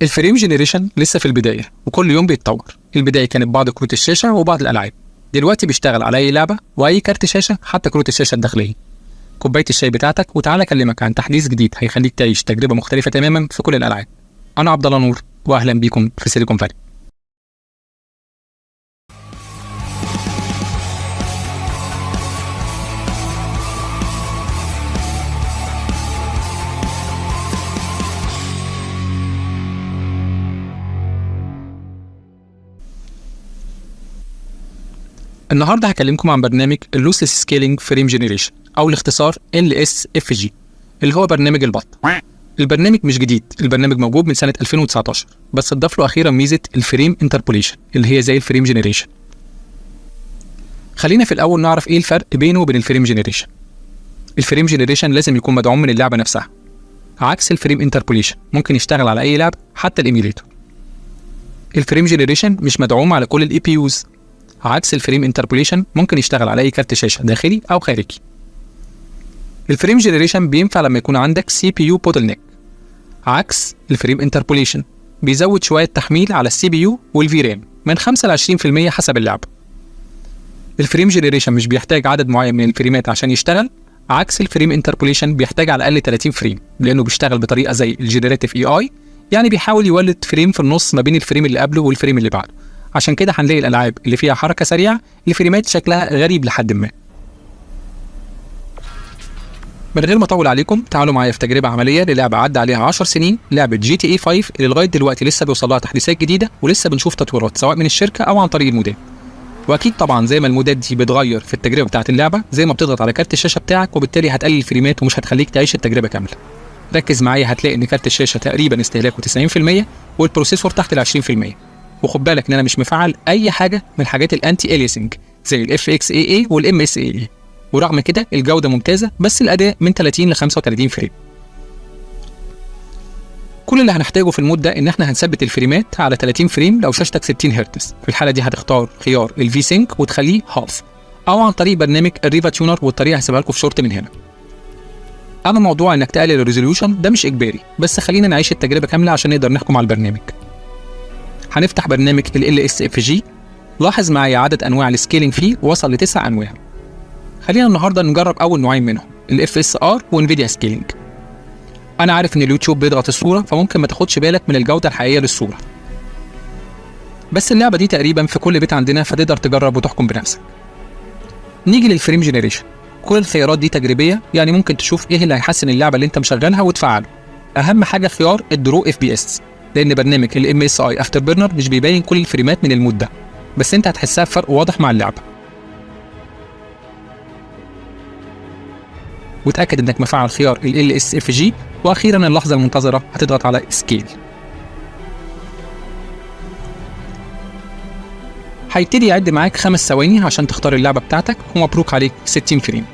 الفريم جنريشن لسه في البدايه وكل يوم بيتطور. البدايه كانت بعض كروت الشاشه وبعض الالعاب، دلوقتي بيشتغل على اي لعبه واي كارت شاشه، حتى كروت الشاشه الداخليه. كوبايه الشاي بتاعتك وتعالى اكلمك عن تحديث جديد هيخليك تعيش تجربه مختلفه تماما في كل الالعاب. انا عبد الله نور واهلا بيكم في سيليكون فالي. النهارده هكلمكم عن برنامج اللوسلس سكيلينج فريم جنريشن او الاختصار LSFG اللي هو برنامج البط. البرنامج مش جديد، البرنامج موجود من سنه 2019 بس اتضاف له اخيرا ميزه الفريم انتربوليشن اللي هي زي الفريم جنريشن. خلينا في الاول نعرف ايه الفرق بينه وبين الفريم جنريشن. الفريم جنريشن لازم يكون مدعوم من اللعبه نفسها، عكس الفريم انتربوليشن ممكن يشتغل على اي لعبه حتى الايميوليتور. الفريم جنريشن مش مدعوم على كل الاي بي يوز، عكس الفريم انتربوليشن ممكن يشتغل على اي كارت شاشه داخلي او خارجي. الفريم جنريشن بينفع لما يكون عندك سي بي يو بوتل نيك، عكس الفريم انتربوليشن بيزود شويه تحميل على السي بي يو والفي رام من 5 ل 20% حسب اللعبه. الفريم جنريشن مش بيحتاج عدد معين من الفريمات عشان يشتغل، عكس الفريم انتربوليشن بيحتاج على الاقل 30 فريم لانه بيشتغل بطريقه زي الجنريتيف اي، يعني بيحاول يولد فريم في النص ما بين الفريم اللي قبله والفريم اللي بعده. عشان كده هنلاقي الالعاب اللي فيها حركه سريعه الفريمات شكلها غريب لحد ما. من غير ما اطول عليكم تعالوا معايا في تجربه عمليه للعبه عدى عليها 10 سنين، لعبه GTA 5 اللي لغايه دلوقتي لسه بيوصل لها تحديثات جديده ولسه بنشوف تطويرات سواء من الشركه او عن طريق المودات. واكيد طبعا زي ما المودات دي بتغير في التجربه بتاعه اللعبه، زي ما بتضغط على كارت الشاشه بتاعك وبالتالي هتقلل الفريمات ومش هتخليك تعيش التجربه كامله. ركز معايا هتلاقي ان كارت الشاشه تقريبا استهلاكه 90% والبروسيسور تحت ال 20%. وخد بالك ان انا مش مفعل اي حاجه من الحاجات الانتي اليسنج زي الاف اكس اي اي والام اس اي اي، ورغم كده الجوده ممتازه بس الاداء من 30 ل 35 فريم. كل اللي هنحتاجه في المود ده ان احنا هنثبت الفريمات على 30 فريم لو شاشتك 60 هرتز. في الحاله دي هتختار خيار الفي سينك وتخليه هاف، او عن طريق برنامج الريفا تيونر والطريقه هسيبها لكم في شورت من هنا. اما موضوع انك تقلل الريزوليوشن ده مش اجباري، بس خلينا نعيش التجربه كامله عشان نقدر نحكم على البرنامج. هنفتح برنامج ال LSFG. لاحظ معايا عدد انواع السكيلينج فيه وصل ل9 انواع. خلينا النهارده نجرب اول نوعين منهم FSR وانفيديا سكيلينج. انا عارف ان اليوتيوب بيضغط الصوره فممكن ما تاخدش بالك من الجوده الحقيقيه للصوره، بس اللعبه دي تقريبا في كل بيت عندنا فتقدر تجرب وتحكم بنفسك. نيجي للفريم جنريشن. كل الخيارات دي تجريبيه، يعني ممكن تشوف ايه اللي هيحسن اللعبه اللي انت مشغلها وتفعله. اهم حاجه خيار الدرو FPS، لان برنامج MSI افتر بيرنر مش بيبين كل الفريمات من المود ده، بس انت هتحسها بفرق واضح مع اللعبه. وتاكد انك مفعل خيار LSFG، واخيرا اللحظه المنتظره هتضغط على سكيل. هيبتدي يعد معاك 5 ثواني عشان تختار اللعبه بتاعتك، ومبروك عليك 60 فريم.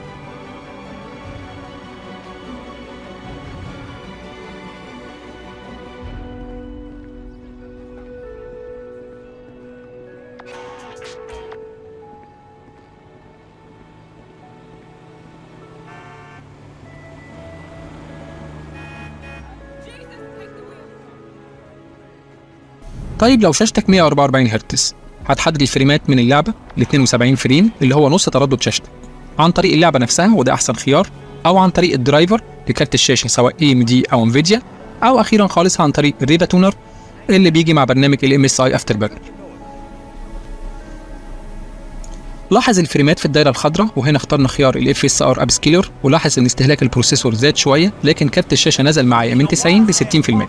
طيب لو شاشتك 144 هرتز هتحدد الفريمات من اللعبه ل 72 فريم اللي هو نص تردد شاشتك، عن طريق اللعبه نفسها وده احسن خيار، او عن طريق الدرايفر لكارت الشاشه سواء AMD او انفيديا، او اخيرا خالص عن طريق الريفا تونر اللي بيجي مع برنامج MSI افتر بيرنر. لاحظ الفريمات في الدايره الخضراء، وهنا اخترنا خيار FSR اب سكيلر، ولاحظ ان استهلاك البروسيسور زاد شويه لكن كارت الشاشه نزل معايا من 90 ل 60%.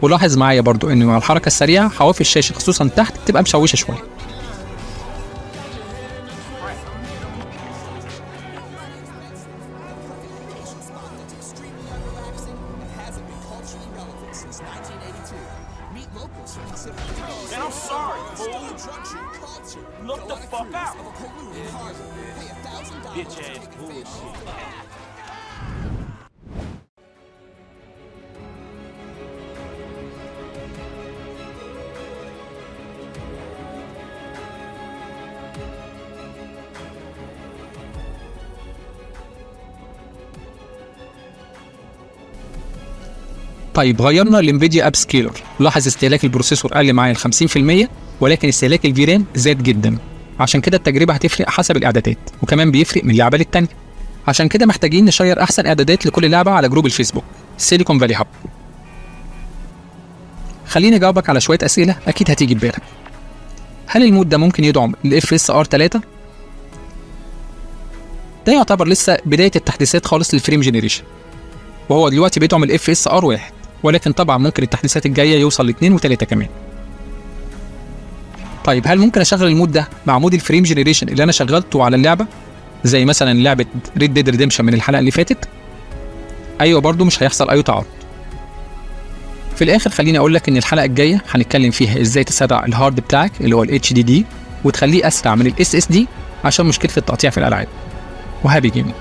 ولاحظ معايا برضو ان مع الحركه السريعه حواف الشاشه خصوصا تحت بتبقى مشوشه شويه. طيب غيرنا الانفيديا اب سكيلر، لاحظ استهلاك البروسيسور قل معايا ال 50%، ولكن استهلاك الفي رام زاد جدا. عشان كده التجربه هتفرق حسب الاعدادات، وكمان بيفرق من لعبه للتانيه. عشان كده محتاجين نشير احسن اعدادات لكل لعبه على جروب الفيسبوك سيليكون فالي هاب. خليني اجاوبك على شويه اسئله اكيد هتيجي ببالك. هل المود ده ممكن يدعم الاف اس ار 3؟ ده يعتبر لسه بدايه التحديثات خالص للفريم جنريشن، وهو دلوقتي بيدعم الاف اس ار 1، ولكن طبعا ممكن التحديثات الجايه يوصل ل 2 و3 كمان. طيب هل ممكن اشغل المود ده مع مود الفريم جنريشن اللي انا شغلته على اللعبه، زي مثلا لعبه ريد ديد ريديمشن من الحلقه اللي فاتت؟ ايوه، برضو مش هيحصل اي تعارض. في الاخر خليني اقول لك ان الحلقه الجايه هنتكلم فيها ازاي تسرع الهارد بتاعك اللي هو الاتش دي دي وتخليه اسرع من الاس اس دي عشان مشكله التقطيع في الالعاب. وهابي جيمنج.